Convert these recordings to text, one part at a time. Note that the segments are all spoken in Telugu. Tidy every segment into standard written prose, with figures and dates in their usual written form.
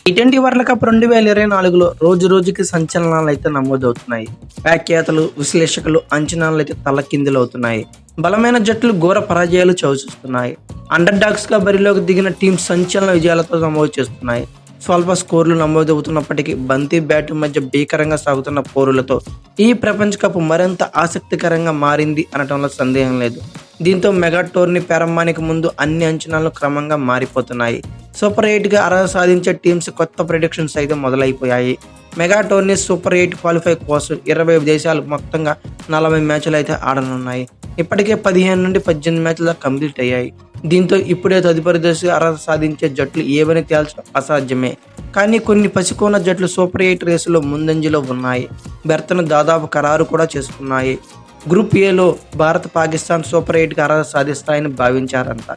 టీ20 వరల్డ్ కప్ 2024లో రోజు రోజుకి సంచలనాలు అయితే నమోదవుతున్నాయి. వ్యాఖ్యాతలు, విశ్లేషకులు అంచనాలు అయితే తలకిందులవుతున్నాయి. బలమైన జట్లు ఘోర పరాజయాలు చవిచూస్తున్నాయి. అండర్ డాగ్స్ గా బరిలోకి దిగిన టీం సంచలన విజయాలతో నమోదు చేస్తున్నాయి. స్వల్ప స్కోర్లు నమోదవుతున్నప్పటికీ బంతి బ్యాట్ మధ్య భీకరంగా సాగుతున్న పోరులతో ఈ ప్రపంచ కప్ మరింత ఆసక్తికరంగా మారింది అనటంలో సందేహం లేదు. దీంతో మెగా టోర్నీ ప్రారంభానికి ముందు అన్ని అంచనాలు క్రమంగా మారిపోతున్నాయి. సూపర్ 8గా అర్హత సాధించే టీమ్స్ కొత్త ప్రిడిక్షన్స్ అయితే మొదలైపోయాయి. మెగా టోర్నీ సూపర్ 8 క్వాలిఫై కోసం 20 దేశాలు మొత్తంగా 40 మ్యాచ్లు అయితే ఆడనున్నాయి. ఇప్పటికే 15 నుండి 18 మ్యాచ్లు కంప్లీట్ అయ్యాయి. దీంతో ఇప్పుడే తదుపరి దశ అర్హత సాధించే జట్లు ఏవని తేల్చడం అసాధ్యమే. కానీ కొన్ని పసికోన జట్లు సూపర్ 8 రేసులో ముందంజలో ఉన్నాయి. బెర్త్ను దాదాపు ఖరారు కూడా చేసుకున్నాయి. గ్రూప్ ఏలో భారత్, పాకిస్తాన్ సూపర్ 8కి అర్హత సాధిస్తాయని భావించారంట.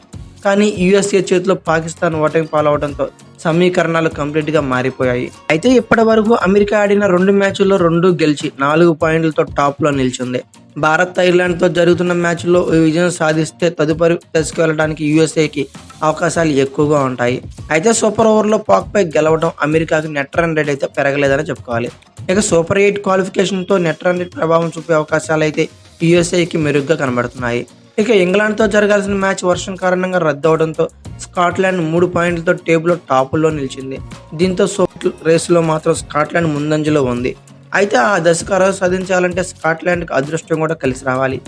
కానీ యుఎస్ఏ చేతిలో పాకిస్తాన్ ఓటమి పాలవడంతో సమీకరణాలు కంప్లీట్గా మారిపోయాయి. అయితే ఇప్పటి వరకు అమెరికా ఆడిన 2 మ్యాచ్ల్లో 2 గెలిచి 4 పాయింట్లతో టాప్లో నిలిచింది. భారత్, ఐర్లాండ్తో జరుగుతున్న మ్యాచ్లో విజయం సాధిస్తే తదుపరి దశకు వెళ్ళడానికి యుఎస్ఏకి అవకాశాలు ఎక్కువగా ఉంటాయి. అయితే సూపర్ ఓవర్లో పాక్పై గెలవడం అమెరికాకి నెట్ రన్ రేట్ అయితే పెరగలేదని చెప్పుకోవాలి. ఇక సూపర్ 8 క్వాలిఫికేషన్తో నెట్ రన్ రేట్ ప్రభావం చూపే అవకాశాలు అయితే యుఎస్ఏకి మెరుగ్గా కనబడుతున్నాయి. ఇక ఇంగ్లాండ్తో జరగాల్సిన మ్యాచ్ వర్షం కారణంగా రద్దు అవడంతో స్కాట్లాండ్ 3 పాయింట్లతో టేబుల్లో టాపుల్లో నిలిచింది. దీంతో సూపర్ రేసులో మాత్రం స్కాట్లాండ్ ముందంజలో ఉంది. అయితే ఆ దశకు అర్హత సాధించాలంటే స్కాట్లాండ్కి అదృష్టం కూడా కలిసి రావాలి.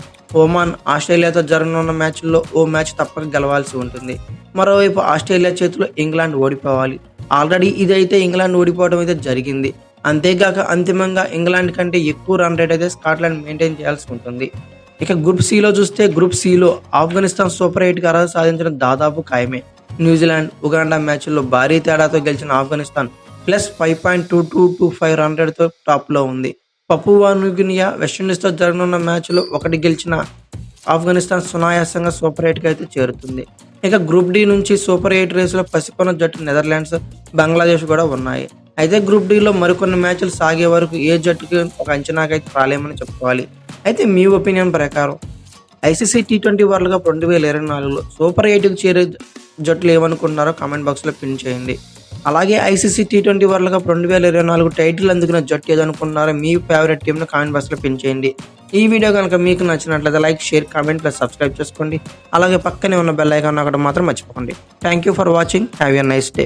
ఒమాన్, ఆస్ట్రేలియాతో జరగనున్న మ్యాచ్ల్లో ఓ మ్యాచ్ తప్పక గెలవాల్సి ఉంటుంది. మరోవైపు ఆస్ట్రేలియా చేతిలో ఇంగ్లాండ్ ఓడిపోవాలి. ఆల్రెడీ ఇదైతే ఇంగ్లాండ్ ఓడిపోవడం అయితే జరిగింది. అంతేగాక అంతిమంగా ఇంగ్లాండ్ కంటే ఎక్కువ రన్ రేట్ అయితే స్కాట్లాండ్ మెయింటైన్ చేయాల్సి ఉంటుంది. ఇక గ్రూప్ సిలో చూస్తే గ్రూప్ సిలో ఆఫ్ఘనిస్తాన్ సూపర్ 8కి అర్హత సాధించడం దాదాపు ఖాయమే. న్యూజిలాండ్, ఉగాండా మ్యాచ్ల్లో భారీ తేడాతో గెలిచిన ఆఫ్ఘనిస్తాన్ ప్లస్ 5.2225 రన్ రేట్తో టాప్లో ఉంది. పపువా న్యూగినియా, వెస్టిండీస్తో జరగనున్న మ్యాచ్లో 1 గెలిచిన ఆఫ్ఘనిస్తాన్ సునాయాసంగా సూపర్ 8కి అయితే చేరుతుంది. ఇక గ్రూప్ డి నుంచి సూపర్ 8 రేసులో పసికొన్న జట్టు నెదర్లాండ్స్, బంగ్లాదేశ్ కూడా ఉన్నాయి. అయితే గ్రూప్ డిలో మరికొన్ని మ్యాచ్లు సాగే వరకు ఏ జట్టుకి ఒక అంచనాకైతే రాలేమని చెప్పుకోవాలి. అయితే మీ ఒపీనియన్ ప్రకారం ఐసీసీ టీ20 వరల్డ్ కప్ 2024లో సూపర్ 8కి చేరే జట్లు ఏమనుకుంటున్నారో కామెంట్ బాక్స్లో పిన్ చేయండి. అలాగే ఐసీసీ టీ20 వరల్డ్ కప్ 2024 టైటిల్ అందుకున్న జట్టు ఏదనుకుంటున్నారో మీ ఫేవరెట్ టీంను కామెంట్ బాక్స్లో పిన్ చేయండి. ఈ వీడియో కనుక మీకు నచ్చినట్లయితే like, share, comment plus subscribe చేసుకోండి. అలాగే పక్కనే ఉన్న బెల్ ఐకాన్ ఒకటి మాత్రం మర్చిపోకండి. Thank you for watching. Have a nice day.